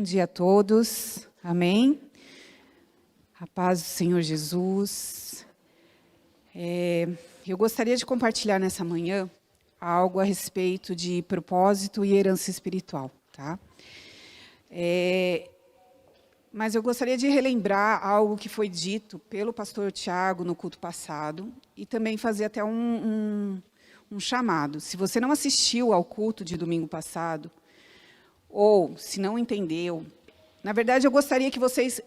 dia a todos, amém? A paz do Senhor Jesus. Eu gostaria de compartilhar nessa manhã algo a respeito de propósito e herança espiritual, tá? Mas eu gostaria de relembrar algo que foi dito pelo pastor Tiago no culto passado e também fazer até um chamado. Se você não assistiu ao culto de domingo passado, ou se não entendeu, na verdade eu gostaria que vocês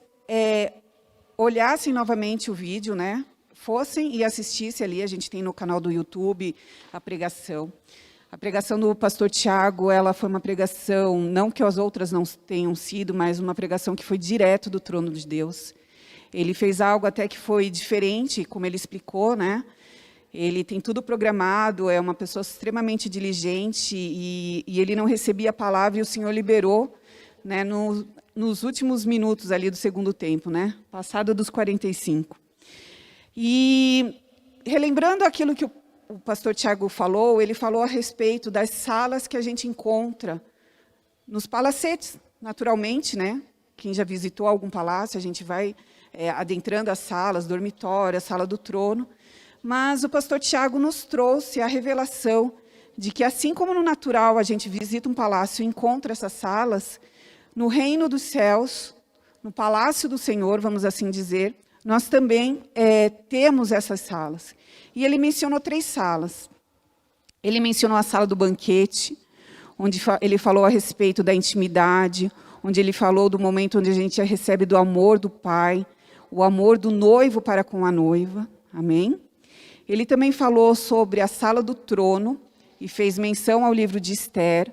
olhassem novamente o vídeo, né? Fossem e assistissem ali, a gente tem no canal do YouTube a pregação. A pregação do pastor Tiago, ela foi uma pregação, não que as outras não tenham sido, mas uma pregação que foi direto do trono de Deus. Ele fez algo até que foi diferente, como ele explicou, né? Ele tem tudo programado, é uma pessoa extremamente diligente e ele não recebia a palavra e o Senhor liberou, né, nos últimos minutos ali do segundo tempo, né? Passado dos 45. E relembrando aquilo que o pastor Tiago falou, ele falou a respeito das salas que a gente encontra nos palacetes, naturalmente, né? Quem já visitou algum palácio, a gente vai adentrando as salas, dormitório, a sala do trono. Mas o pastor Tiago nos trouxe a revelação de que, assim como no natural a gente visita um palácio e encontra essas salas, no reino dos céus, no palácio do Senhor, vamos assim dizer, nós também temos essas salas. E ele mencionou 3 salas. Ele mencionou a sala do banquete, onde ele falou a respeito da intimidade, onde ele falou do momento onde a gente recebe do amor do Pai, o amor do noivo para com a noiva. Amém? Ele também falou sobre a sala do trono e fez menção ao livro de Esther.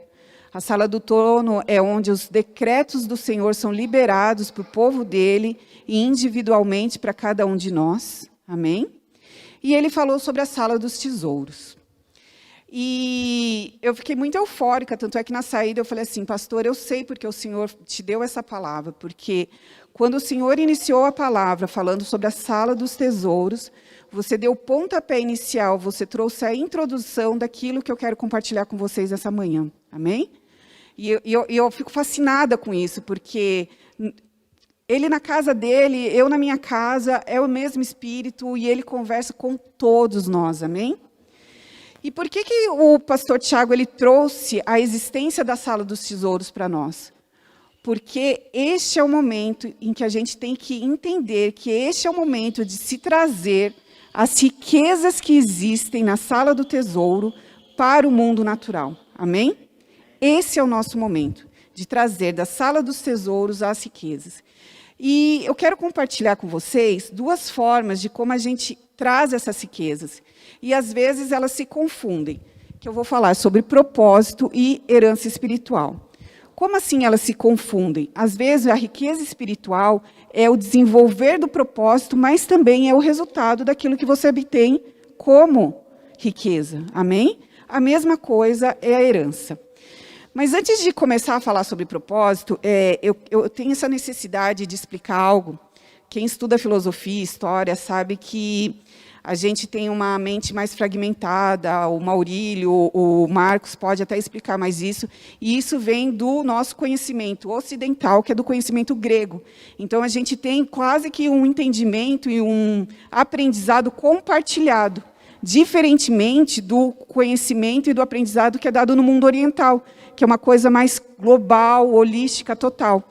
A sala do trono é onde os decretos do Senhor são liberados para o povo dele e individualmente para cada um de nós. Amém? E ele falou sobre a sala dos tesouros. E eu fiquei muito eufórica, tanto é que na saída eu falei assim, pastor, eu sei porque o Senhor te deu essa palavra, porque quando o Senhor iniciou a palavra falando sobre a sala dos tesouros, você deu o pontapé inicial, você trouxe a introdução daquilo que eu quero compartilhar com vocês essa manhã. Amém? E eu fico fascinada com isso, porque ele na casa dele, eu na minha casa, é o mesmo Espírito e ele conversa com todos nós. Amém? E por que o pastor Tiago ele trouxe a existência da sala dos tesouros para nós? Porque este é o momento em que a gente tem que entender que este é o momento de se trazer as riquezas que existem na sala do tesouro para o mundo natural. Amém? Esse é o nosso momento, de trazer da sala dos tesouros as riquezas. E eu quero compartilhar com vocês 2 formas de como a gente traz essas riquezas. E, às vezes, elas se confundem. Que eu vou falar sobre propósito e herança espiritual. Como assim elas se confundem? Às vezes, a riqueza espiritual é o desenvolver do propósito, mas também é o resultado daquilo que você obtém como riqueza. Amém? A mesma coisa é a herança. Mas antes de começar a falar sobre propósito, eu tenho essa necessidade de explicar algo. Quem estuda filosofia e história sabe que a gente tem uma mente mais fragmentada, o Maurílio, o Marcos pode até explicar mais isso, e isso vem do nosso conhecimento ocidental, que é do conhecimento grego. Então, a gente tem quase que um entendimento e um aprendizado compartilhado, diferentemente do conhecimento e do aprendizado que é dado no mundo oriental, que é uma coisa mais global, holística, total.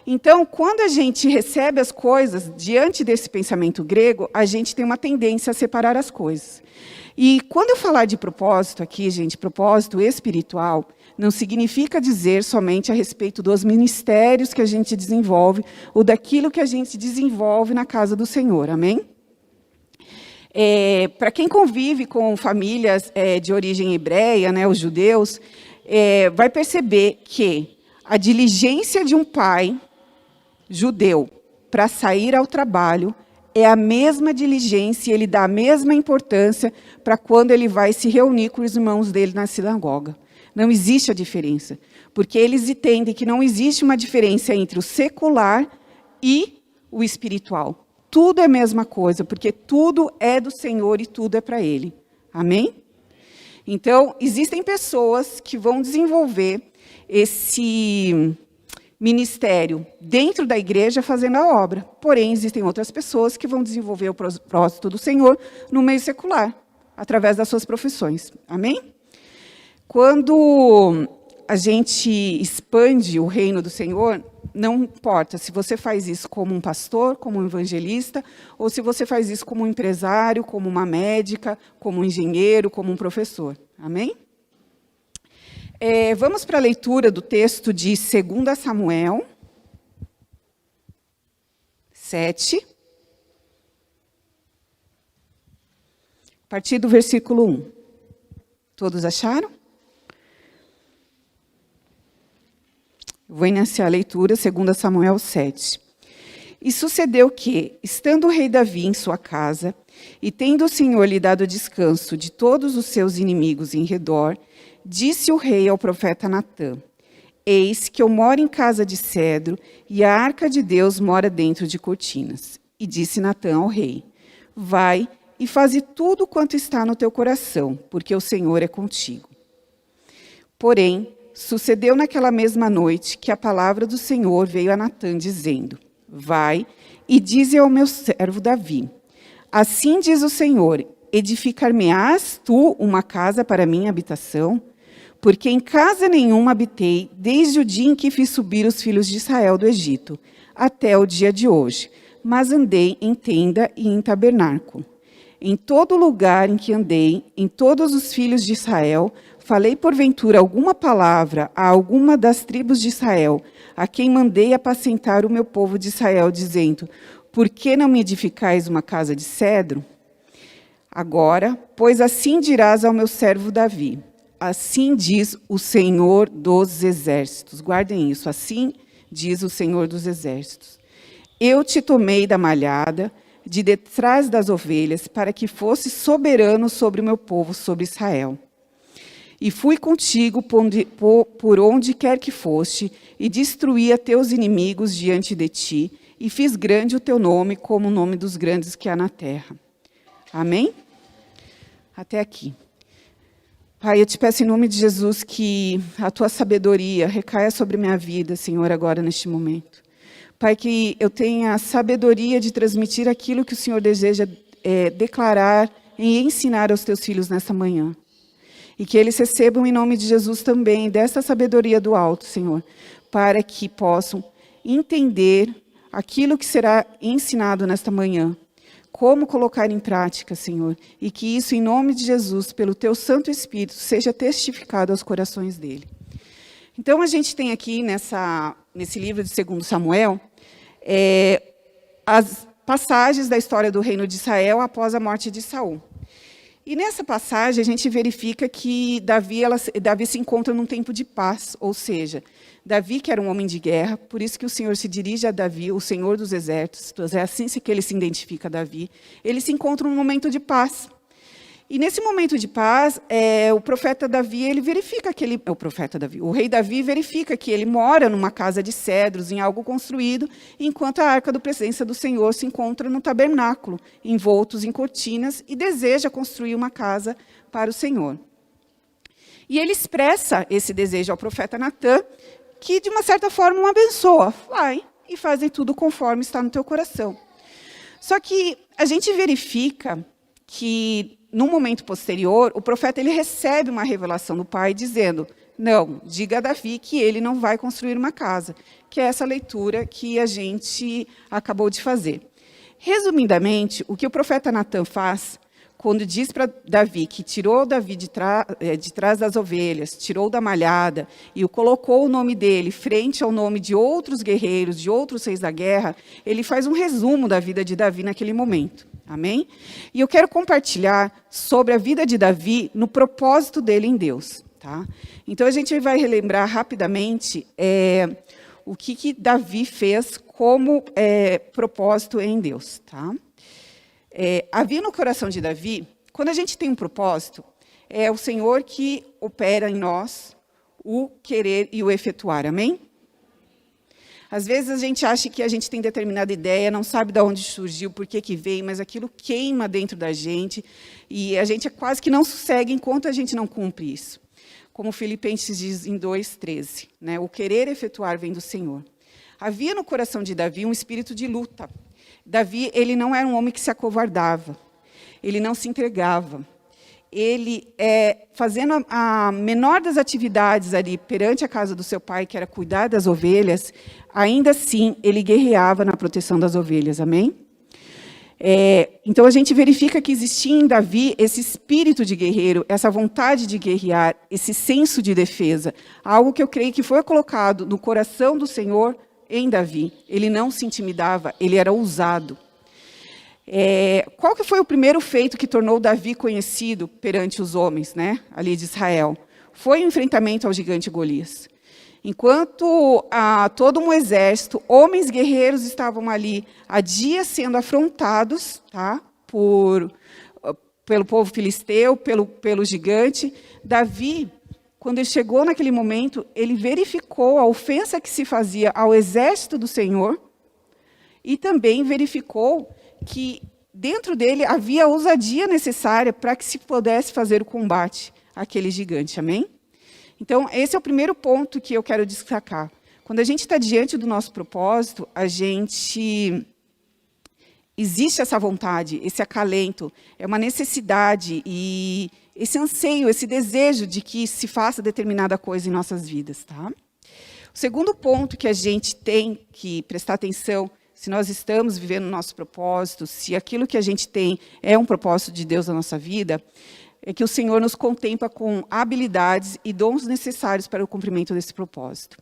Então, quando a gente recebe as coisas diante desse pensamento grego, a gente tem uma tendência a separar as coisas. E quando eu falar de propósito aqui, gente, propósito espiritual, não significa dizer somente a respeito dos ministérios que a gente desenvolve ou daquilo que a gente desenvolve na casa do Senhor, amém? Para quem convive com famílias de origem hebreia, né, os judeus, vai perceber que a diligência de um pai judeu para sair ao trabalho é a mesma diligência, ele dá a mesma importância para quando ele vai se reunir com os irmãos dele na sinagoga. Não existe a diferença, porque eles entendem que não existe uma diferença entre o secular e o espiritual. Tudo é a mesma coisa, porque tudo é do Senhor e tudo é para Ele. Amém? Então, existem pessoas que vão desenvolver esse ministério dentro da igreja fazendo a obra. Porém, existem outras pessoas que vão desenvolver o propósito do Senhor no meio secular, através das suas profissões. Amém? Quando a gente expande o reino do Senhor, não importa se você faz isso como um pastor, como um evangelista, ou se você faz isso como um empresário, como uma médica, como um engenheiro, como um professor. Amém? Vamos para a leitura do texto de 2 Samuel 7, a partir do versículo 1. Todos acharam? Vou iniciar a leitura, 2 Samuel 7. E sucedeu que, estando o rei Davi em sua casa, e tendo o Senhor lhe dado descanso de todos os seus inimigos em redor, disse o rei ao profeta Natã: Eis que eu moro em casa de cedro, e a arca de Deus mora dentro de cortinas. E disse Natã ao rei: Vai e faze tudo quanto está no teu coração, porque o Senhor é contigo. Porém, sucedeu naquela mesma noite que a palavra do Senhor veio a Natã, dizendo: Vai e dize ao meu servo Davi: Assim diz o Senhor: Edificar-me-ás tu uma casa para minha habitação? Porque em casa nenhuma habitei, desde o dia em que fiz subir os filhos de Israel do Egito, até o dia de hoje, mas andei em tenda e em tabernáculo. Em todo lugar em que andei, em todos os filhos de Israel, falei porventura alguma palavra a alguma das tribos de Israel, a quem mandei apacentar o meu povo de Israel, dizendo: Por que não me edificais uma casa de cedro? Agora, pois assim dirás ao meu servo Davi: Assim diz o Senhor dos Exércitos. Guardem isso. Assim diz o Senhor dos Exércitos: Eu te tomei da malhada, de detrás das ovelhas, para que fosse soberano sobre o meu povo, sobre Israel. E fui contigo por onde quer que foste, e destruí a teus inimigos diante de ti, e fiz grande o teu nome, como o nome dos grandes que há na terra. Amém? Até aqui. Pai, eu te peço em nome de Jesus que a tua sabedoria recaia sobre minha vida, Senhor, agora neste momento. Pai, que eu tenha a sabedoria de transmitir aquilo que o Senhor deseja declarar e ensinar aos teus filhos nesta manhã. E que eles recebam em nome de Jesus também dessa sabedoria do alto, Senhor, para que possam entender aquilo que será ensinado nesta manhã. Como colocar em prática, Senhor, e que isso, em nome de Jesus, pelo Teu Santo Espírito, seja testificado aos corações dele. Então, a gente tem aqui, nesse livro de 2 Samuel, as passagens da história do reino de Israel após a morte de Saul. E nessa passagem, a gente verifica que Davi se encontra num tempo de paz, ou seja, Davi, que era um homem de guerra, por isso que o Senhor se dirige a Davi, o Senhor dos Exércitos, é assim que ele se identifica a Davi. Ele se encontra num momento de paz. E nesse momento de paz, o profeta Davi, ele verifica que o rei Davi verifica que ele mora numa casa de cedros, em algo construído, enquanto a arca da presença do Senhor se encontra no tabernáculo, envoltos em cortinas, e deseja construir uma casa para o Senhor. E ele expressa esse desejo ao profeta Natã, que de uma certa forma o abençoa. Vai e fazem tudo conforme está no teu coração. Só que a gente verifica que, no momento posterior, o profeta ele recebe uma revelação do pai dizendo: não, diga a Davi que ele não vai construir uma casa, que é essa leitura que a gente acabou de fazer. Resumidamente, o que o profeta Natã faz, quando diz para Davi que tirou Davi de trás das ovelhas, tirou da malhada e colocou o nome dele frente ao nome de outros guerreiros, de outros reis da guerra, ele faz um resumo da vida de Davi naquele momento. Amém? E eu quero compartilhar sobre a vida de Davi no propósito dele em Deus. Tá? Então, a gente vai relembrar rapidamente o que Davi fez como propósito em Deus. Tá? Havia no coração de Davi, quando a gente tem um propósito, é o Senhor que opera em nós o querer e o efetuar. Amém? Às vezes a gente acha que a gente tem determinada ideia, não sabe de onde surgiu, por que veio, mas aquilo queima dentro da gente e a gente quase que não sossega enquanto a gente não cumpre isso. Como Filipenses diz em 2:13, né? O querer efetuar vem do Senhor. Havia no coração de Davi um espírito de luta. Davi, ele não era um homem que se acovardava, ele não se entregava. Ele, fazendo a menor das atividades ali perante a casa do seu pai, que era cuidar das ovelhas, ainda assim ele guerreava na proteção das ovelhas, amém? Então a gente verifica que existia em Davi esse espírito de guerreiro, essa vontade de guerrear, esse senso de defesa, algo que eu creio que foi colocado no coração do Senhor em Davi. Ele não se intimidava, ele era ousado. Qual que foi o primeiro feito que tornou Davi conhecido perante os homens, né, ali de Israel? Foi o enfrentamento ao gigante Golias. Enquanto todo um exército, homens guerreiros estavam ali há dias sendo afrontados, tá, pelo povo filisteu, pelo gigante, Davi, quando ele chegou naquele momento, ele verificou a ofensa que se fazia ao exército do Senhor e também verificou que dentro dele havia a ousadia necessária para que se pudesse fazer o combate àquele gigante, amém? Então, esse é o primeiro ponto que eu quero destacar. Quando a gente está diante do nosso propósito, existe essa vontade, esse acalento, é uma necessidade e esse anseio, esse desejo de que se faça determinada coisa em nossas vidas, tá? O segundo ponto que a gente tem que prestar atenção, se nós estamos vivendo o nosso propósito, se aquilo que a gente tem é um propósito de Deus na nossa vida, é que o Senhor nos contempla com habilidades e dons necessários para o cumprimento desse propósito.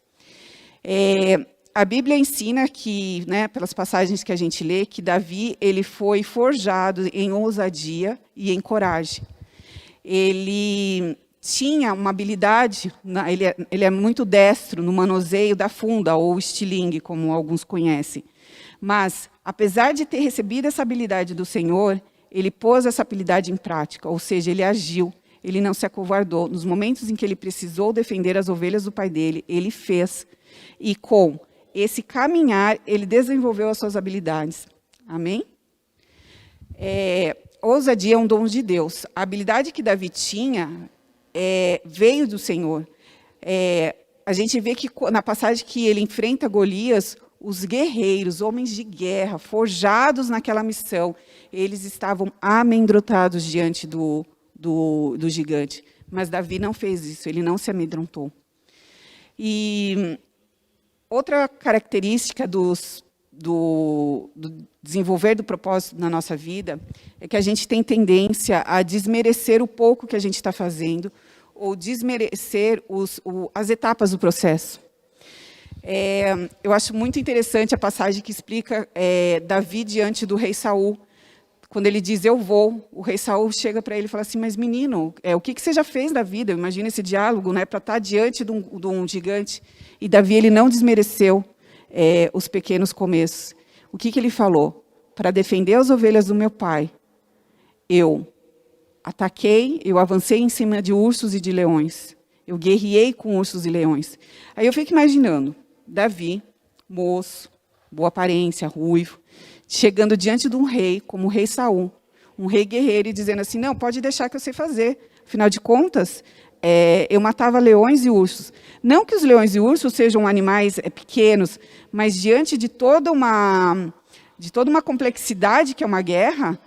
A Bíblia ensina que, né, pelas passagens que a gente lê, que Davi ele foi forjado em ousadia e em coragem. Ele tinha uma habilidade, ele é muito destro no manuseio da funda, ou estilingue, como alguns conhecem. Mas, apesar de ter recebido essa habilidade do Senhor, ele pôs essa habilidade em prática, ou seja, ele agiu, ele não se acovardou. Nos momentos em que ele precisou defender as ovelhas do pai dele, ele fez. E com esse caminhar, ele desenvolveu as suas habilidades. Amém? Ousadia é um dom de Deus. A habilidade que Davi tinha veio do Senhor. A gente vê que na passagem que ele enfrenta Golias, os guerreiros, homens de guerra, forjados naquela missão, eles estavam amedrontados diante do gigante. Mas Davi não fez isso, ele não se amedrontou. E outra característica do desenvolver do propósito na nossa vida é que a gente tem tendência a desmerecer o pouco que a gente está fazendo ou desmerecer as etapas do processo. Eu acho muito interessante a passagem que explica Davi diante do rei Saul. Quando ele diz, eu vou, o rei Saul chega para ele e fala assim, mas menino, o que você já fez da vida? Imagina esse diálogo, né, para estar diante de um gigante. E Davi ele não desmereceu os pequenos começos. O que ele falou? Para defender as ovelhas do meu pai, eu ataquei, eu avancei em cima de ursos e de leões. Eu guerreei com ursos e leões. Aí eu fico imaginando, Davi, moço, boa aparência, ruivo, chegando diante de um rei, como o rei Saul, um rei guerreiro, e dizendo assim, não, pode deixar que eu sei fazer. Afinal de contas, eu matava leões e ursos. Não que os leões e ursos sejam animais pequenos, mas diante de toda uma complexidade que é uma guerra,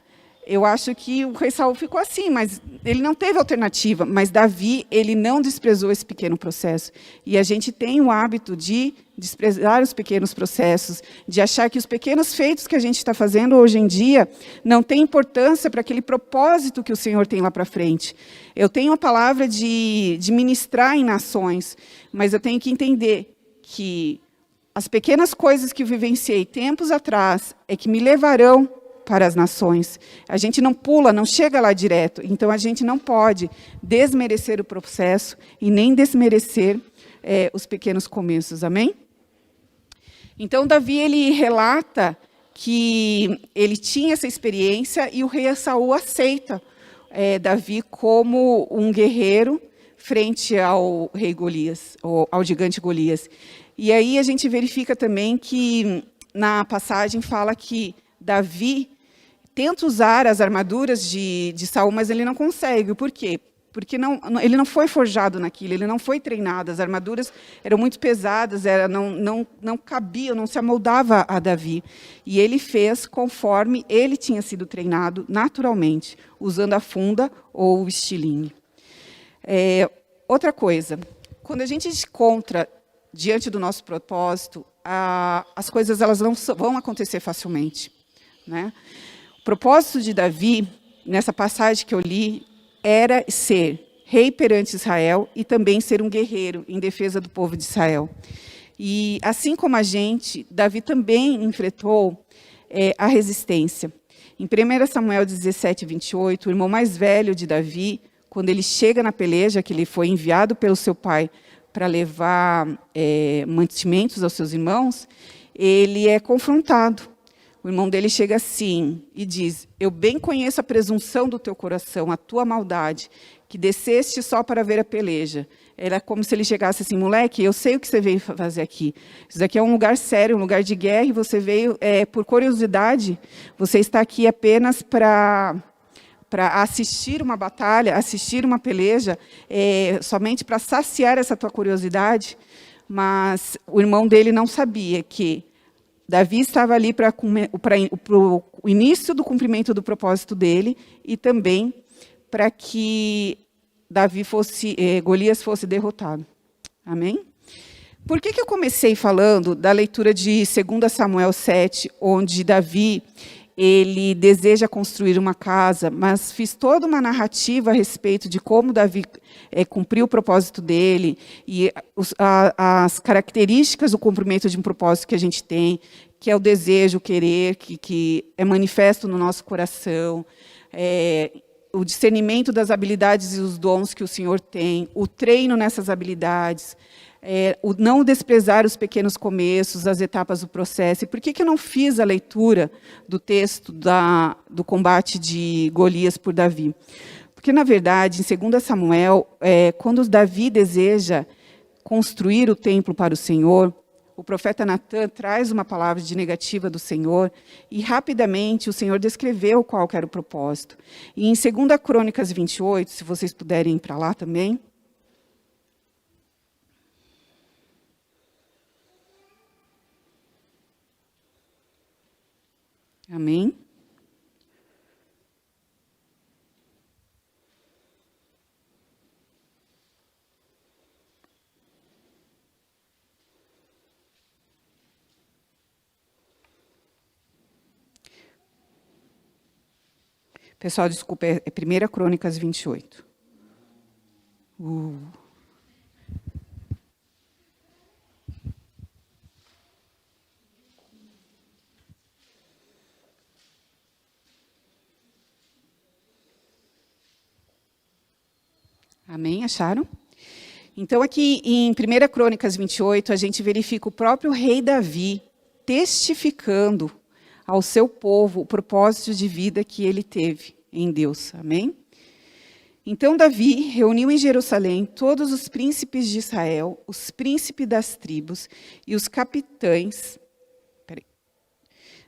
eu acho que o rei Saul ficou assim, mas ele não teve alternativa. Mas Davi, ele não desprezou esse pequeno processo. E a gente tem o hábito de desprezar os pequenos processos, de achar que os pequenos feitos que a gente está fazendo hoje em dia não têm importância para aquele propósito que o Senhor tem lá para frente. Eu tenho a palavra de ministrar em nações, mas eu tenho que entender que as pequenas coisas que eu vivenciei tempos atrás é que me levarão para as nações. A gente não pula, não chega lá direto. Então, a gente não pode desmerecer o processo e nem desmerecer os pequenos começos. Amém? Então, Davi ele relata que ele tinha essa experiência e o rei Saul aceita Davi como um guerreiro frente ao rei Golias, ao gigante Golias. E aí a gente verifica também que na passagem fala que Davi tenta usar as armaduras de Saul, mas ele não consegue. Por quê? porque ele não foi forjado naquilo, ele não foi treinado, as armaduras eram muito pesadas, não cabiam, não se amoldava a Davi. E ele fez conforme ele tinha sido treinado naturalmente, usando a funda ou o estilingue. Outra coisa, quando a gente se encontra diante do nosso propósito, as coisas elas não vão acontecer facilmente, né? O propósito de Davi, nessa passagem que eu li, era ser rei perante Israel e também ser um guerreiro em defesa do povo de Israel. E, assim como a gente, Davi também enfrentou a resistência. Em 1 Samuel 17, 28, o irmão mais velho de Davi, quando ele chega na peleja, que ele foi enviado pelo seu pai para levar mantimentos aos seus irmãos, ele é confrontado. O irmão dele chega assim e diz: eu bem conheço a presunção do teu coração, a tua maldade, que desceste só para ver a peleja. Era como se ele chegasse assim: moleque, eu sei o que você veio fazer aqui. Isso daqui é um lugar sério, um lugar de guerra, e você veio por curiosidade. Você está aqui apenas para assistir uma batalha, assistir uma peleja, somente para saciar essa tua curiosidade. Mas o irmão dele não sabia que Davi estava ali para o início do cumprimento do propósito dele e também para que Golias fosse derrotado. Amém? Por que eu comecei falando da leitura de 2 Samuel 7, onde Davi ele deseja construir uma casa, mas fiz toda uma narrativa a respeito de como Davi cumpriu o propósito dele e as características do cumprimento de um propósito que a gente tem, que é o desejo, o querer, que é manifesto no nosso coração, o discernimento das habilidades e os dons que o Senhor tem, o treino nessas habilidades, o não desprezar os pequenos começos, as etapas do processo. E por que eu não fiz a leitura do texto do combate de Golias por Davi? Porque, na verdade, em 2 Samuel, quando Davi deseja construir o templo para o Senhor, o profeta Natã traz uma palavra de negativa do Senhor e, rapidamente, o Senhor descreveu qual que era o propósito. E em 2 Crônicas 28, se vocês puderem ir para lá também. Amém? Pessoal, desculpa, é 1 Crônicas 28. Amém? Acharam? Então, aqui em 1 Crônicas 28, a gente verifica o próprio rei Davi testificando ao seu povo o propósito de vida que ele teve em Deus. Amém? Então, Davi reuniu em Jerusalém todos os príncipes de Israel, os príncipes das tribos e os capitães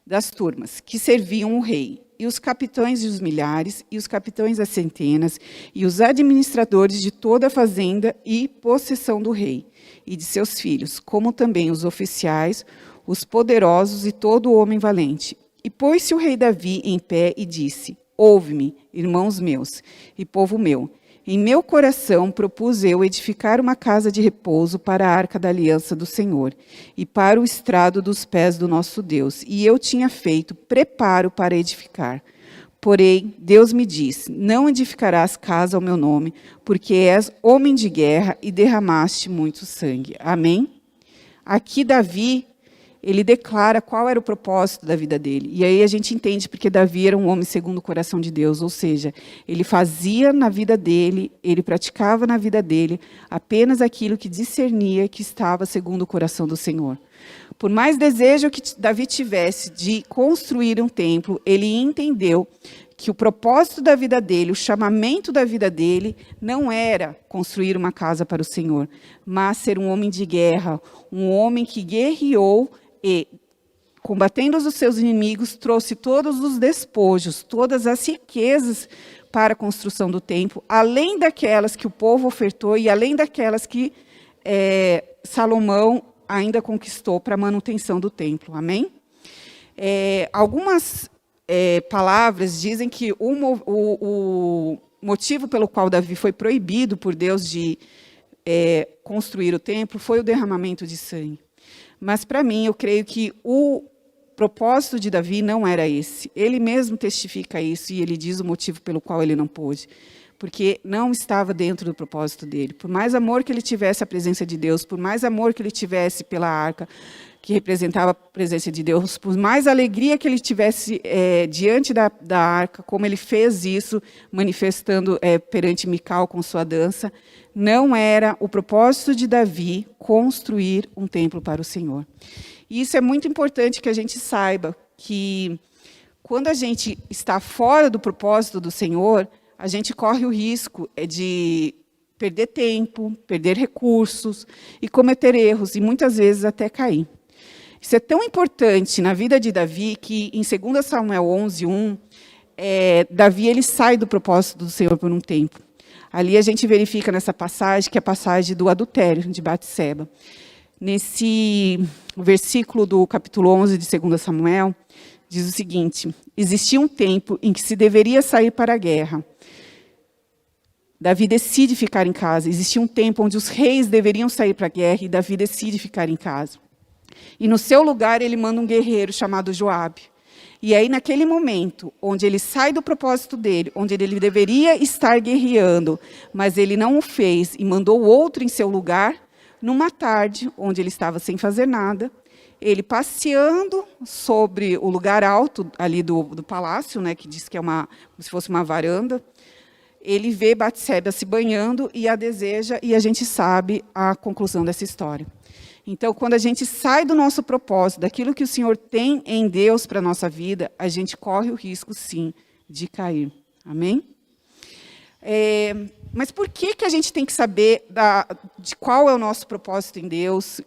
das turmas que serviam o rei, e os capitães dos milhares, e os capitães das centenas, e os administradores de toda a fazenda e possessão do rei, e de seus filhos, como também os oficiais, os poderosos e todo homem valente. E pôs-se o rei Davi em pé e disse: ouve-me, irmãos meus, e povo meu. Em meu coração propus eu edificar uma casa de repouso para a arca da aliança do Senhor, e para o estrado dos pés do nosso Deus. E eu tinha feito preparo para edificar. Porém, Deus me disse: não edificarás casa ao meu nome, porque és homem de guerra e derramaste muito sangue. Amém? Aqui Davi, ele declara qual era o propósito da vida dele. E aí a gente entende porque Davi era um homem segundo o coração de Deus. Ou seja, ele fazia na vida dele, ele praticava na vida dele apenas aquilo que discernia que estava segundo o coração do Senhor. Por mais desejo que Davi tivesse de construir um templo, ele entendeu que o propósito da vida dele, o chamamento da vida dele, não era construir uma casa para o Senhor, mas ser um homem de guerra, um homem que guerreou e, combatendo os seus inimigos, trouxe todos os despojos, todas as riquezas para a construção do templo, além daquelas que o povo ofertou e além daquelas que Salomão ainda conquistou para a manutenção do templo. Amém? Algumas palavras dizem que o motivo pelo qual Davi foi proibido por Deus de construir o templo foi o derramamento de sangue. Mas, para mim, eu creio que o propósito de Davi não era esse. Ele mesmo testifica isso e ele diz o motivo pelo qual ele não pôde. Porque não estava dentro do propósito dele. Por mais amor que ele tivesse à presença de Deus, por mais amor que ele tivesse pela arca, que representava a presença de Deus, por mais alegria que ele tivesse diante da arca, como ele fez isso, manifestando perante Mical com sua dança, não era o propósito de Davi construir um templo para o Senhor. E isso é muito importante que a gente saiba, que quando a gente está fora do propósito do Senhor, a gente corre o risco de perder tempo, perder recursos e cometer erros, e muitas vezes até cair. Isso é tão importante na vida de Davi, que em 2 Samuel 11:1, Davi ele sai do propósito do Senhor por um tempo. Ali a gente verifica nessa passagem, que é a passagem do adultério de Batseba. Nesse versículo do capítulo 11 de 2 Samuel, diz o seguinte: existia um tempo em que se deveria sair para a guerra. Davi decide ficar em casa. Existia um tempo onde os reis deveriam sair para a guerra e Davi decide ficar em casa. E no seu lugar ele manda um guerreiro chamado Joabe. E aí, naquele momento, onde ele sai do propósito dele, onde ele deveria estar guerreando, mas ele não o fez e mandou outro em seu lugar, numa tarde, onde ele estava sem fazer nada, ele passeando sobre o lugar alto ali do palácio, né, que diz que é como se fosse uma varanda, ele vê Batseba se banhando e a deseja, e a gente sabe a conclusão dessa história. Então, quando a gente sai do nosso propósito, daquilo que o Senhor tem em Deus para a nossa vida, a gente corre o risco, sim, de cair. Amém? Mas por que a gente tem que saber de qual é o nosso propósito em Deus?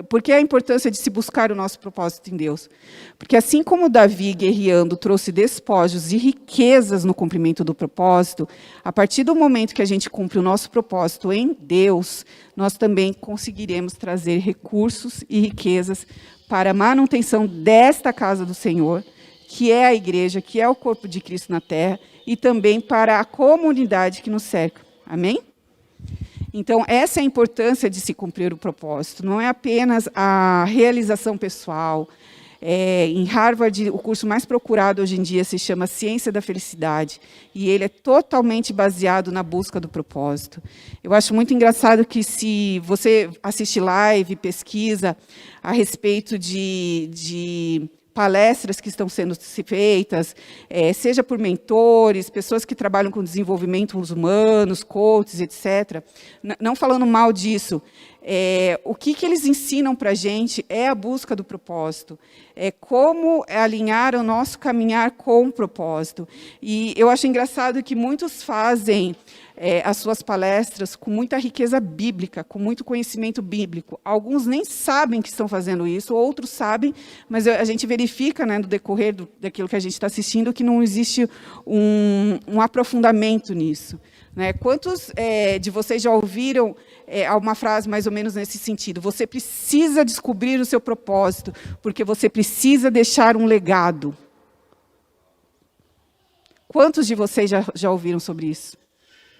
Por que a importância de se buscar o nosso propósito em Deus? Porque assim como Davi, guerreando, trouxe despojos e riquezas no cumprimento do propósito, a partir do momento que a gente cumpre o nosso propósito em Deus, nós também conseguiremos trazer recursos e riquezas para a manutenção desta casa do Senhor, que é a igreja, que é o corpo de Cristo na terra, e também para a comunidade que nos cerca. Amém? Então, essa é a importância de se cumprir o propósito. Não é apenas a realização pessoal. Em Harvard, o curso mais procurado hoje em dia se chama Ciência da Felicidade. E ele é totalmente baseado na busca do propósito. Eu acho muito engraçado que, se você assiste live, pesquisa a respeito de palestras que estão sendo feitas, seja por mentores, pessoas que trabalham com desenvolvimento humanos, coaches, etc. Não falando mal disso, o que eles ensinam para a gente é a busca do propósito, como alinhar o nosso caminhar com o propósito. E eu acho engraçado que muitos fazem as suas palestras com muita riqueza bíblica, com muito conhecimento bíblico. Alguns nem sabem que estão fazendo isso, outros sabem, mas a gente verifica, né, no decorrer daquilo que a gente está assistindo, que não existe um aprofundamento nisso. Né? Quantos de vocês já ouviram uma frase mais ou menos nesse sentido? Você precisa descobrir o seu propósito, porque você precisa deixar um legado. Quantos de vocês já ouviram sobre isso?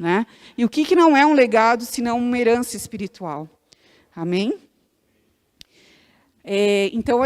Né? E o que não é um legado, senão uma herança espiritual? Amém? Então,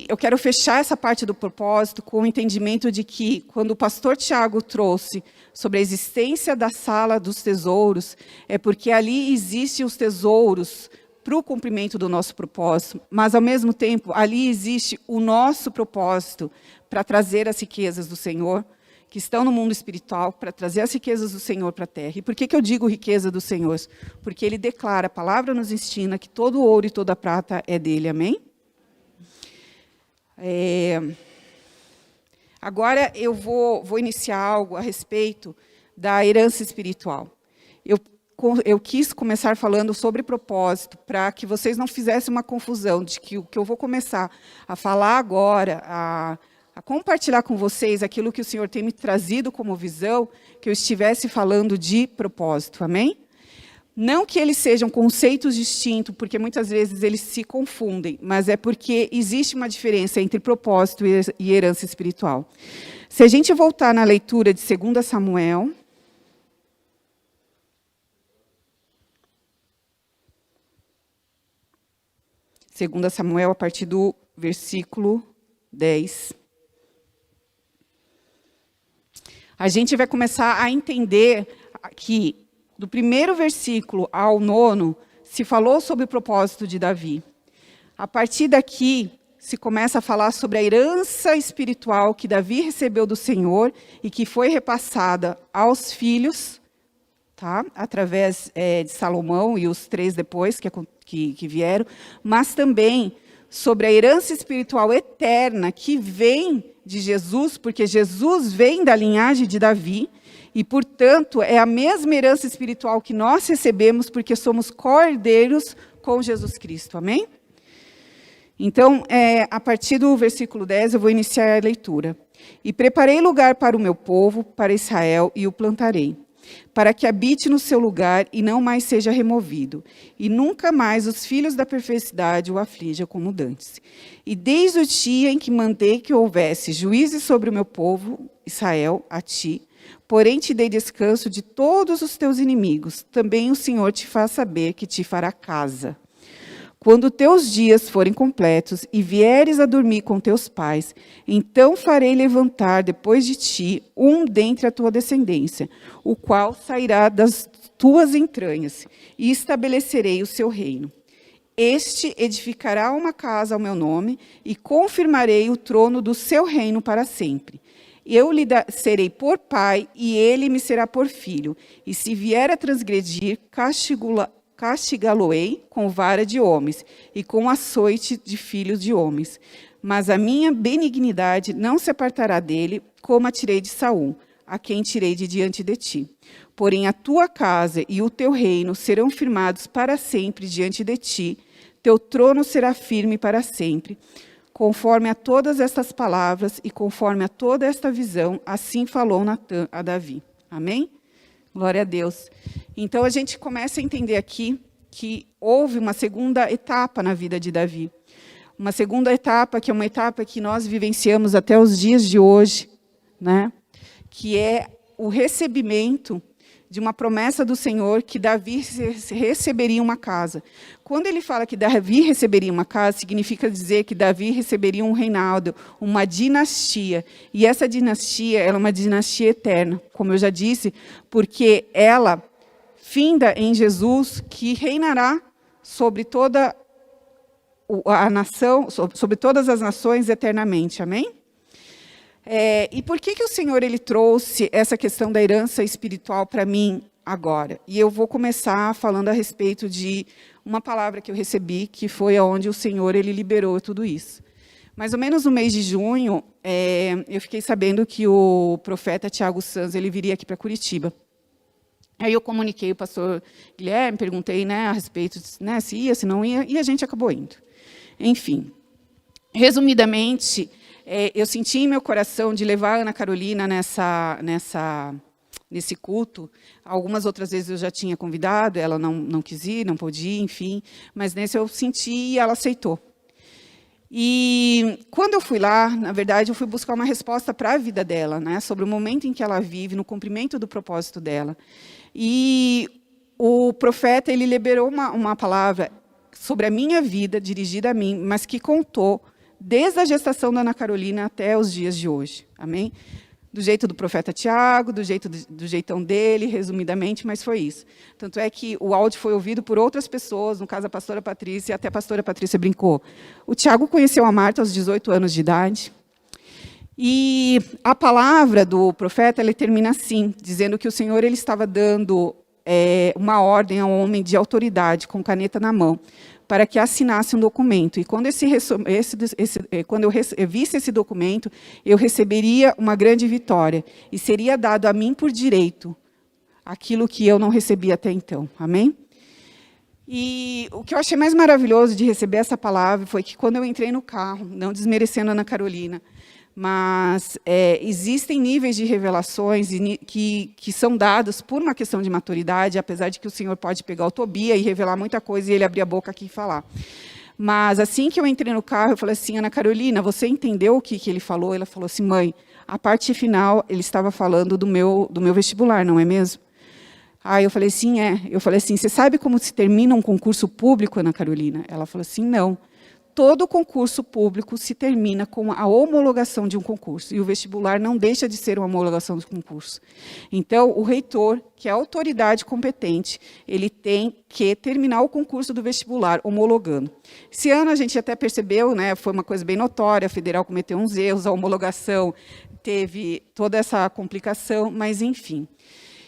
eu quero fechar essa parte do propósito com o entendimento de que, quando o pastor Tiago trouxe sobre a existência da sala dos tesouros, é porque ali existem os tesouros para o cumprimento do nosso propósito, mas, ao mesmo tempo, ali existe o nosso propósito para trazer as riquezas do Senhor, que estão no mundo espiritual, para trazer as riquezas do Senhor para a terra. E por que eu digo riqueza do Senhor? Porque ele declara, a palavra nos ensina, que todo ouro e toda prata é dele. Amém? Agora eu vou iniciar algo a respeito da herança espiritual. Eu quis começar falando sobre propósito, para que vocês não fizessem uma confusão de que o que eu vou começar a falar agora, a compartilhar com vocês aquilo que o Senhor tem me trazido como visão, que eu estivesse falando de propósito, amém? Não que eles sejam conceitos distintos, porque muitas vezes eles se confundem, mas é porque existe uma diferença entre propósito e herança espiritual. Se a gente voltar na leitura de 2 Samuel, a partir do versículo 10. A gente vai começar a entender que, do primeiro versículo ao 9, se falou sobre o propósito de Davi. A partir daqui, se começa a falar sobre a herança espiritual que Davi recebeu do Senhor e que foi repassada aos filhos, tá? Através de Salomão e os 3 depois que vieram, mas também sobre a herança espiritual eterna que vem de Jesus, porque Jesus vem da linhagem de Davi, e, portanto, é a mesma herança espiritual que nós recebemos, porque somos cordeiros com Jesus Cristo, amém? Então, a partir do versículo 10, eu vou iniciar a leitura. E preparei lugar para o meu povo, para Israel, e o plantarei, para que habite no seu lugar e não mais seja removido, e nunca mais os filhos da perversidade o aflijam como dantes. E desde o dia em que mandei que houvesse juízes sobre o meu povo, Israel, a ti, porém te dei descanso de todos os teus inimigos, também o Senhor te faz saber que te fará casa. Quando teus dias forem completos e vieres a dormir com teus pais, então farei levantar depois de ti um dentre a tua descendência, o qual sairá das tuas entranhas, e estabelecerei o seu reino. Este edificará uma casa ao meu nome, e confirmarei o trono do seu reino para sempre. Eu lhe serei por pai, e ele me será por filho. E se vier a transgredir, castigá-lo-ei com vara de homens, e com açoite de filhos de homens. Mas a minha benignidade não se apartará dele, como a tirei de Saul, a quem tirei de diante de ti. Porém a tua casa e o teu reino serão firmados para sempre diante de ti, teu trono será firme para sempre. Conforme a todas estas palavras e conforme a toda esta visão, assim falou Natã a Davi. Amém? Glória a Deus. Então, a gente começa a entender aqui que houve uma segunda etapa na vida de Davi. Uma segunda etapa, que é uma etapa que nós vivenciamos até os dias de hoje, né? Que é o recebimento de uma promessa do Senhor que Davi receberia uma casa. Quando ele fala que Davi receberia uma casa, significa dizer que Davi receberia um reinado, uma dinastia. E essa dinastia ela é uma dinastia eterna, como eu já disse, porque ela finda em Jesus, que reinará sobre toda a nação, sobre todas as nações eternamente. Amém? E por que o Senhor ele trouxe essa questão da herança espiritual para mim agora? E eu vou começar falando a respeito de uma palavra que eu recebi, que foi onde o Senhor ele liberou tudo isso. Mais ou menos no mês de junho, eu fiquei sabendo que o profeta Tiago Sanz ele viria aqui para Curitiba. Aí eu comuniquei o pastor Guilherme, perguntei, né, a respeito, né, se ia, se não ia, e a gente acabou indo. Enfim, resumidamente, eu senti em meu coração de levar a Ana Carolina nesse culto. Algumas outras vezes eu já tinha convidado, ela não quis ir, não pôde ir, enfim. Mas nesse eu senti e ela aceitou. E quando eu fui lá, na verdade, eu fui buscar uma resposta para a vida dela, né, sobre o momento em que ela vive, no cumprimento do propósito dela. E o profeta ele liberou uma palavra sobre a minha vida, dirigida a mim, mas que contou desde a gestação da Ana Carolina até os dias de hoje. Amém? Do jeito do profeta Tiago, do jeitão dele, resumidamente, mas foi isso. Tanto é que o áudio foi ouvido por outras pessoas, no caso a pastora Patrícia, e até a pastora Patrícia brincou. O Tiago conheceu a Marta aos 18 anos de idade. E a palavra do profeta ele termina assim, dizendo que o Senhor ele estava dando uma ordem a um homem de autoridade, com caneta na mão, para que assinasse um documento. E quando quando eu visse esse documento, eu receberia uma grande vitória. E seria dado a mim por direito aquilo que eu não recebi até então. Amém? E o que eu achei mais maravilhoso de receber essa palavra foi que quando eu entrei no carro, não desmerecendo a Ana Carolina, mas existem níveis de revelações que são dados por uma questão de maturidade, apesar de que o Senhor pode pegar o Tobia e revelar muita coisa e ele abrir a boca aqui e falar. Mas assim que eu entrei no carro, eu falei assim, Ana Carolina, você entendeu o que ele falou? Ela falou assim, mãe, a parte final, ele estava falando do meu vestibular, não é mesmo? Aí eu falei assim, Eu falei assim, você sabe como se termina um concurso público, Ana Carolina? Ela falou assim, não. Todo concurso público se termina com a homologação de um concurso. E o vestibular não deixa de ser uma homologação do concurso. Então, o reitor, que é a autoridade competente, ele tem que terminar o concurso do vestibular, homologando. Esse ano a gente até percebeu, né, foi uma coisa bem notória, a federal cometeu uns erros, a homologação teve toda essa complicação, mas enfim.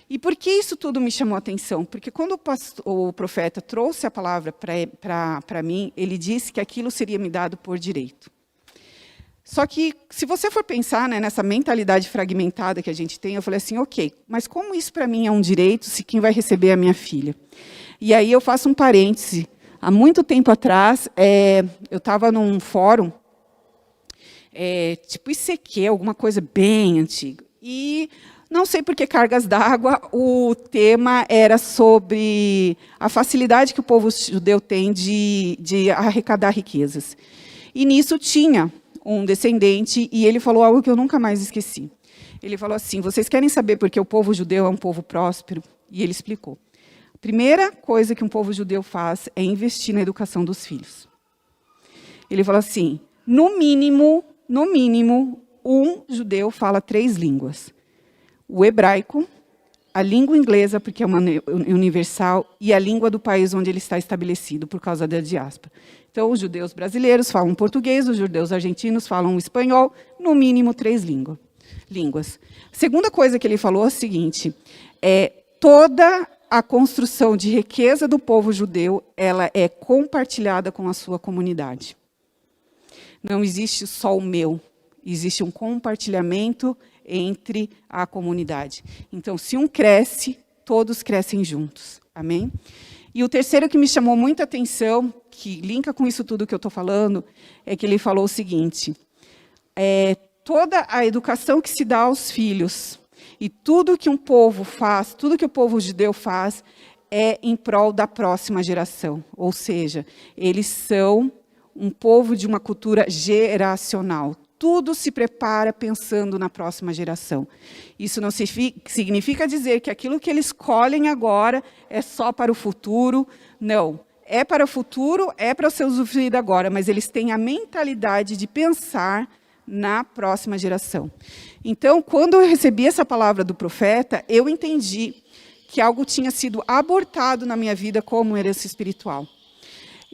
E por que isso tudo me chamou a atenção? Porque quando o profeta trouxe a palavra para mim, ele disse que aquilo seria me dado por direito. Só que, se você for pensar, né, nessa mentalidade fragmentada que a gente tem, eu falei assim, ok, mas como isso para mim é um direito, se quem vai receber é a minha filha? E aí eu faço um parêntese. Há muito tempo atrás, eu estava num fórum, tipo ICQ, alguma coisa bem antiga. E não sei por que cargas d'água, o tema era sobre a facilidade que o povo judeu tem de arrecadar riquezas. E nisso tinha um descendente, e ele falou algo que eu nunca mais esqueci. Ele falou assim, vocês querem saber por que o povo judeu é um povo próspero? E ele explicou. A primeira coisa que um povo judeu faz é investir na educação dos filhos. Ele falou assim, no mínimo, um judeu fala 3 línguas. O hebraico, a língua inglesa, porque é uma universal, e a língua do país onde ele está estabelecido, por causa da diáspora. Então, os judeus brasileiros falam português, os judeus argentinos falam espanhol, no mínimo 3 línguas. A segunda coisa que ele falou é o seguinte, toda a construção de riqueza do povo judeu, ela é compartilhada com a sua comunidade. Não existe só o meu, existe um compartilhamento entre a comunidade. Então, se um cresce, todos crescem juntos. Amém? E o terceiro que me chamou muita atenção, que linka com isso tudo que eu estou falando, é que ele falou o seguinte, toda a educação que se dá aos filhos, e tudo que um povo faz, tudo que o povo judeu faz, é em prol da próxima geração. Ou seja, eles são um povo de uma cultura geracional. Tudo se prepara pensando na próxima geração. Isso não significa dizer que aquilo que eles colhem agora é só para o futuro. Não. É para o futuro, é para ser usufruído agora, mas eles têm a mentalidade de pensar na próxima geração. Então, quando eu recebi essa palavra do profeta, eu entendi que algo tinha sido abortado na minha vida como herança espiritual.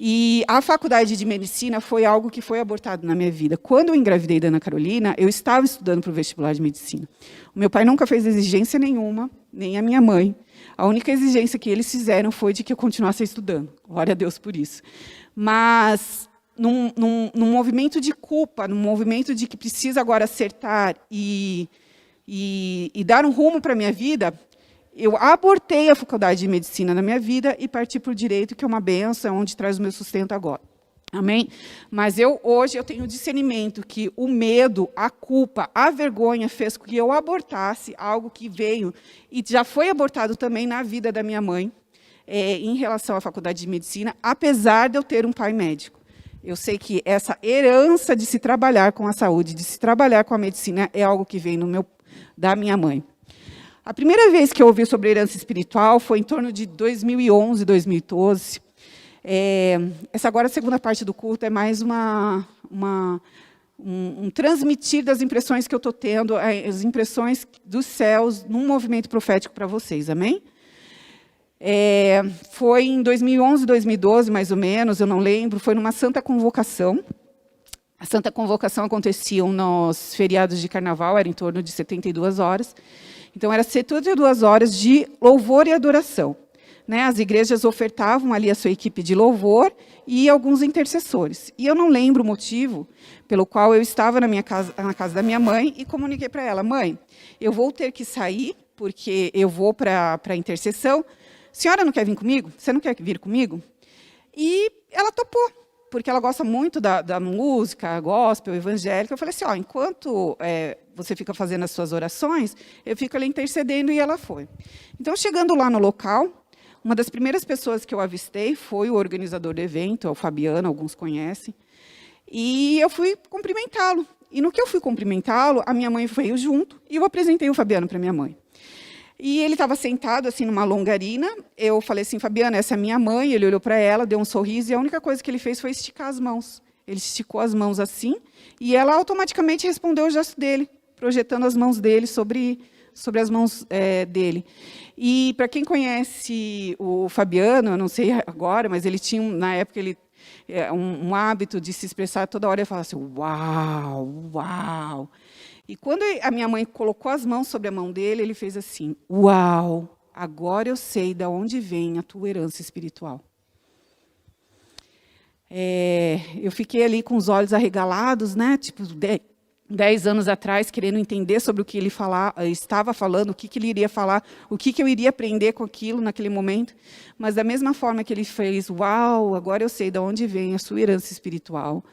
E a faculdade de medicina foi algo que foi abortado na minha vida. Quando eu engravidei da Ana Carolina, eu estava estudando para o vestibular de medicina. O meu pai nunca fez exigência nenhuma, nem a minha mãe. A única exigência que eles fizeram foi de que eu continuasse estudando. Glória a Deus por isso. Mas, num movimento de culpa, num movimento de que precisa agora acertar e dar um rumo para a minha vida, eu abortei a faculdade de medicina na minha vida e parti para o direito, que é uma benção, onde traz o meu sustento agora. Amém? Mas hoje eu tenho discernimento que o medo, a culpa, a vergonha fez com que eu abortasse algo que veio e já foi abortado também na vida da minha mãe, em relação à faculdade de medicina, apesar de eu ter um pai médico. Eu sei que essa herança de se trabalhar com a saúde, de se trabalhar com a medicina, é algo que vem da minha mãe. A primeira vez que eu ouvi sobre herança espiritual foi em torno de 2011, 2012. Essa agora, a segunda parte do culto, é mais um transmitir das impressões que eu estou tendo, as impressões dos céus, num movimento profético para vocês, amém? Foi em 2011, 2012, mais ou menos, eu não lembro, foi numa santa convocação. A santa convocação acontecia nos feriados de carnaval, era em torno de 72 horas. Então, era 72 horas de louvor e adoração. Né? As igrejas ofertavam ali a sua equipe de louvor e alguns intercessores. E eu não lembro o motivo pelo qual eu estava na casa da minha mãe e comuniquei para ela, mãe, eu vou ter que sair, porque eu vou para a intercessão. Senhora não quer vir comigo? Você não quer vir comigo? E ela topou. porque ela gosta muito da música, gospel, evangélica. Eu falei assim, enquanto você fica fazendo as suas orações, eu fico ali intercedendo, e ela foi. Então, chegando lá no local, uma das primeiras pessoas que eu avistei foi o organizador do evento, o Fabiano, alguns conhecem, e eu fui cumprimentá-lo. E no que eu fui cumprimentá-lo, a minha mãe veio junto, e eu apresentei o Fabiano para minha mãe. E ele estava sentado assim numa longarina. Eu falei assim, Fabiano, essa é minha mãe. Ele olhou para ela, deu um sorriso, e a única coisa que ele fez foi esticar as mãos. Ele esticou as mãos assim, e ela automaticamente respondeu o gesto dele, projetando as mãos dele sobre as mãos dele. E, para quem conhece o Fabiano, eu não sei agora, mas ele tinha, na época, um hábito de se expressar toda hora. Ele falava assim, uau, uau. E quando a minha mãe colocou as mãos sobre a mão dele, ele fez assim, uau, agora eu sei de onde vem a tua herança espiritual. Eu fiquei ali com os olhos arregalados, né? Tipo, 10 anos atrás, querendo entender sobre o que ele estava falando, o que ele iria falar, o que eu iria aprender com aquilo naquele momento. Mas da mesma forma que ele fez, uau, agora eu sei de onde vem a sua herança espiritual.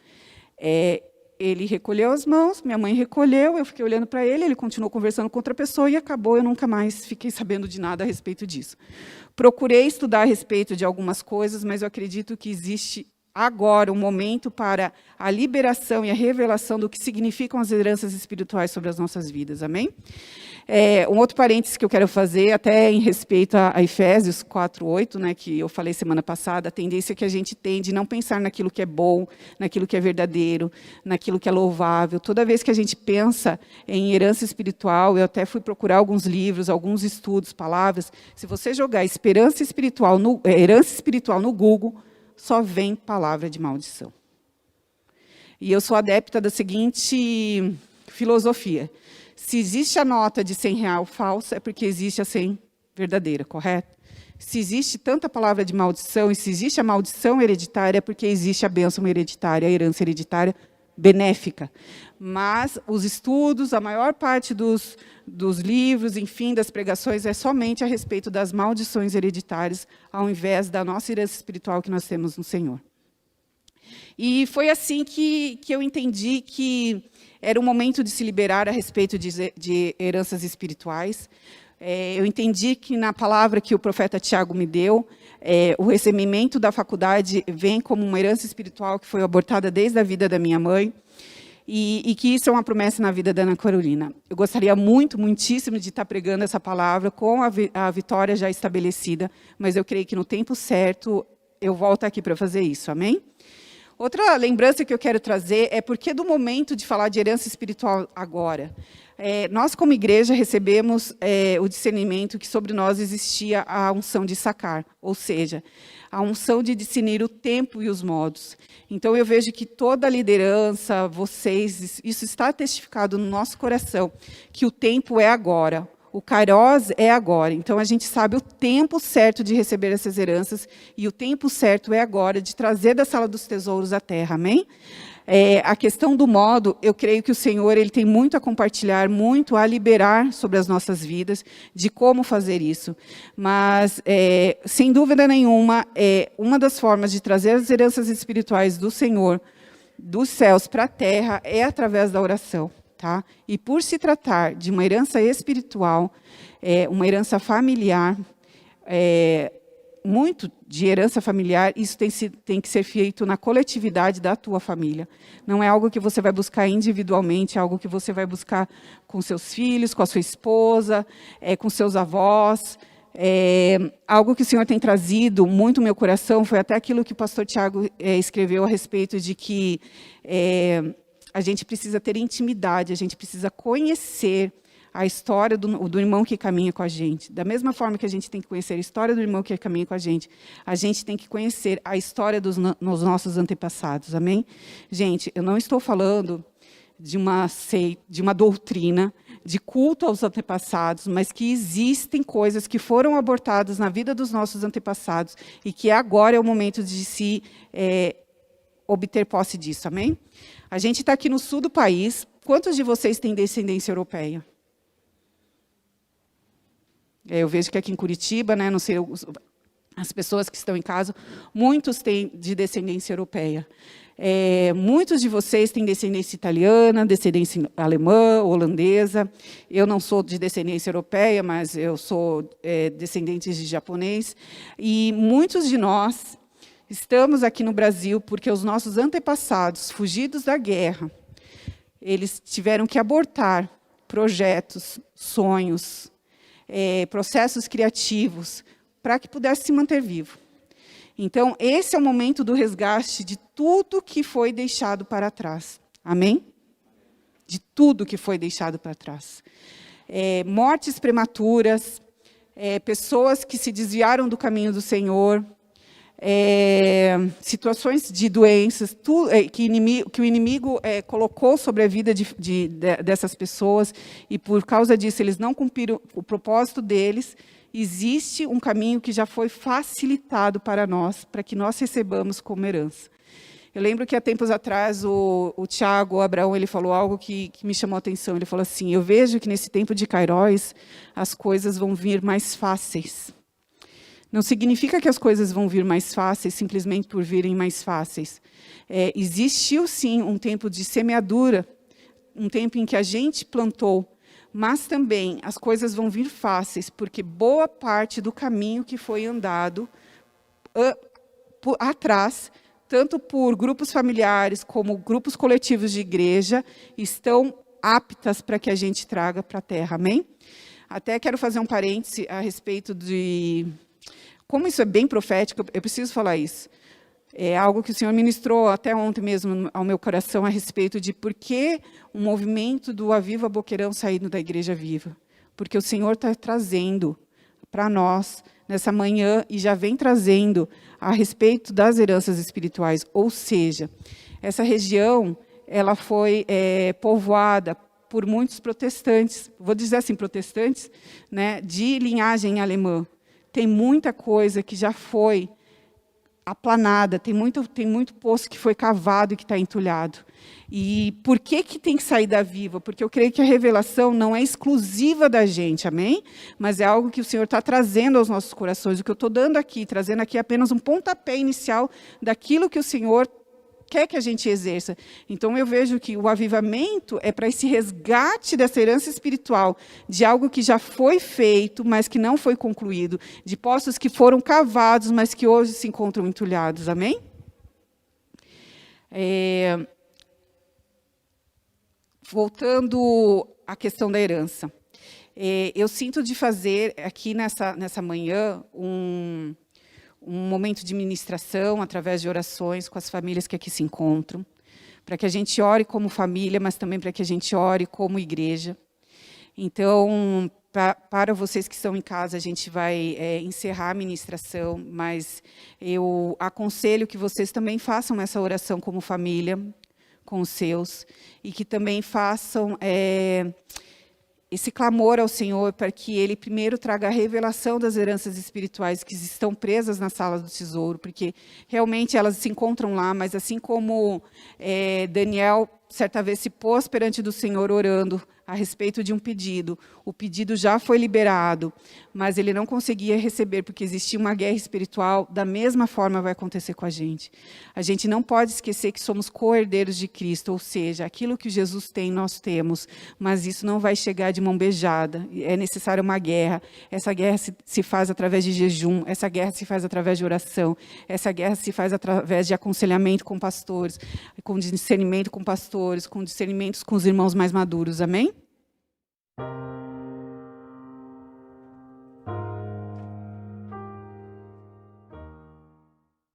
Ele recolheu as mãos, minha mãe recolheu, eu fiquei olhando para ele, ele continuou conversando com outra pessoa e acabou, eu nunca mais fiquei sabendo de nada a respeito disso. Procurei estudar a respeito de algumas coisas, mas eu acredito que existe agora um momento para a liberação e a revelação do que significam as heranças espirituais sobre as nossas vidas, amém? Um outro parênteses que eu quero fazer, até em respeito a Efésios 4:8, né, que eu falei semana passada, a tendência que a gente tem de não pensar naquilo que é bom, naquilo que é verdadeiro, naquilo que é louvável. Toda vez que a gente pensa em herança espiritual, eu até fui procurar alguns livros, alguns estudos, palavras. Se você jogar herança espiritual no Google, só vem palavra de maldição. E eu sou adepta da seguinte filosofia. Se existe a nota de R$100 falsa, é porque existe a 100 verdadeira, correto? Se existe tanta palavra de maldição, e se existe a maldição hereditária, é porque existe a bênção hereditária, a herança hereditária benéfica. Mas os estudos, a maior parte dos livros, enfim, das pregações, é somente a respeito das maldições hereditárias, ao invés da nossa herança espiritual que nós temos no Senhor. E foi assim que eu entendi que era o momento de se liberar a respeito de heranças espirituais. Eu entendi que na palavra que o profeta Tiago me deu, o recebimento da faculdade vem como uma herança espiritual que foi abortada desde a vida da minha mãe, e que isso é uma promessa na vida da Ana Carolina. Eu gostaria muitíssimo de estar pregando essa palavra com a vitória já estabelecida, mas eu creio que no tempo certo eu volto aqui para fazer isso, amém? Outra lembrança que eu quero trazer é porque do momento de falar de herança espiritual agora. Nós, como igreja, recebemos o discernimento que sobre nós existia a unção de sacar, ou seja, a unção de discernir o tempo e os modos. Então, eu vejo que toda a liderança, vocês, isso está testificado no nosso coração, que o tempo é agora. O Kairos é agora. Então, a gente sabe o tempo certo de receber essas heranças, e o tempo certo é agora de trazer da sala dos tesouros à terra, amém? A questão do modo, eu creio que o Senhor ele tem muito a compartilhar, muito a liberar sobre as nossas vidas, de como fazer isso. Mas, sem dúvida nenhuma, uma das formas de trazer as heranças espirituais do Senhor, dos céus para a terra, é através da oração. Tá? E por se tratar de uma herança espiritual, uma herança familiar, muito de herança familiar, isso tem que ser feito na coletividade da tua família. Não é algo que você vai buscar individualmente, é algo que você vai buscar com seus filhos, com a sua esposa, com seus avós. Algo que o Senhor tem trazido muito no meu coração foi até aquilo que o pastor Tiago escreveu a respeito de que a gente precisa ter intimidade, a gente precisa conhecer a história do irmão que caminha com a gente. Da mesma forma que a gente tem que conhecer a história do irmão que caminha com a gente tem que conhecer a história dos nossos antepassados, amém? Gente, eu não estou falando de uma seita, de uma doutrina, de culto aos antepassados, mas que existem coisas que foram abortadas na vida dos nossos antepassados e que agora é o momento de se obter posse disso, amém? A gente está aqui no sul do país. Quantos de vocês têm descendência europeia? Eu vejo que aqui em Curitiba, né, não sei As pessoas que estão em casa, muitos têm de descendência europeia. Muitos de vocês têm descendência italiana, descendência alemã, holandesa. Eu não sou de descendência europeia, mas eu sou descendente de japonês. E muitos de nós estamos aqui no Brasil porque os nossos antepassados, fugidos da guerra, eles tiveram que abortar projetos, sonhos, processos criativos, para que pudesse se manter vivo. Então, esse é o momento do resgate de tudo que foi deixado para trás. Amém? De tudo que foi deixado para trás. Mortes prematuras, pessoas que se desviaram do caminho do Senhor, situações de doenças, que o inimigo colocou sobre a vida dessas pessoas, e por causa disso eles não cumpriram o propósito deles. Existe um caminho que já foi facilitado para nós, para que nós recebamos como herança. Eu lembro que há tempos atrás o Tiago, o Abraão, ele falou algo que me chamou a atenção. Ele falou assim: eu vejo que nesse tempo de Kairos as coisas vão vir mais fáceis. Não significa que as coisas vão vir mais fáceis simplesmente por virem mais fáceis. Existiu sim um tempo de semeadura, um tempo em que a gente plantou, mas também as coisas vão vir fáceis, porque boa parte do caminho que foi andado atrás, tanto por grupos familiares como grupos coletivos de igreja, estão aptas para que a gente traga para a terra. Amém? Até quero fazer um parêntese a respeito de... Como isso é bem profético, eu preciso falar isso. É algo que o Senhor ministrou até ontem mesmo ao meu coração a respeito de por que o movimento do Aviva Boqueirão saindo da Igreja Viva. Porque o Senhor está trazendo para nós, nessa manhã, e já vem trazendo a respeito das heranças espirituais. Ou seja, essa região ela foi povoada por muitos protestantes, vou dizer assim, protestantes, né, de linhagem alemã. Tem muita coisa que já foi aplanada, tem muito poço que foi cavado e que está entulhado. E por que tem que sair da Viva? Porque eu creio que a revelação não é exclusiva da gente, amém? Mas é algo que o Senhor está trazendo aos nossos corações. O que eu estou dando aqui, trazendo aqui apenas um pontapé inicial daquilo que o Senhor quer que a gente exerça. Então, eu vejo que o avivamento é para esse resgate dessa herança espiritual, de algo que já foi feito, mas que não foi concluído, de poços que foram cavados, mas que hoje se encontram entulhados. Amém? Voltando à questão da herança. Eu sinto de fazer aqui nessa manhã um momento de ministração, através de orações com as famílias que aqui se encontram, para que a gente ore como família, mas também para que a gente ore como igreja. Então, para vocês que estão em casa, a gente vai encerrar a ministração, mas eu aconselho que vocês também façam essa oração como família, com os seus, e que também façam esse clamor ao Senhor para que Ele primeiro traga a revelação das heranças espirituais que estão presas na sala do tesouro, porque realmente elas se encontram lá, mas assim como Daniel certa vez se pôs perante do Senhor orando a respeito de um pedido, o pedido já foi liberado, mas ele não conseguia receber porque existia uma guerra espiritual, da mesma forma vai acontecer com a gente. A gente não pode esquecer que somos co-herdeiros de Cristo, ou seja, aquilo que Jesus tem, nós temos, mas isso não vai chegar de mão beijada, é necessária uma guerra. Essa guerra se faz através de jejum, essa guerra se faz através de oração, essa guerra se faz através de aconselhamento com pastores, com discernimento com pastores, com discernimentos com os irmãos mais maduros, amém?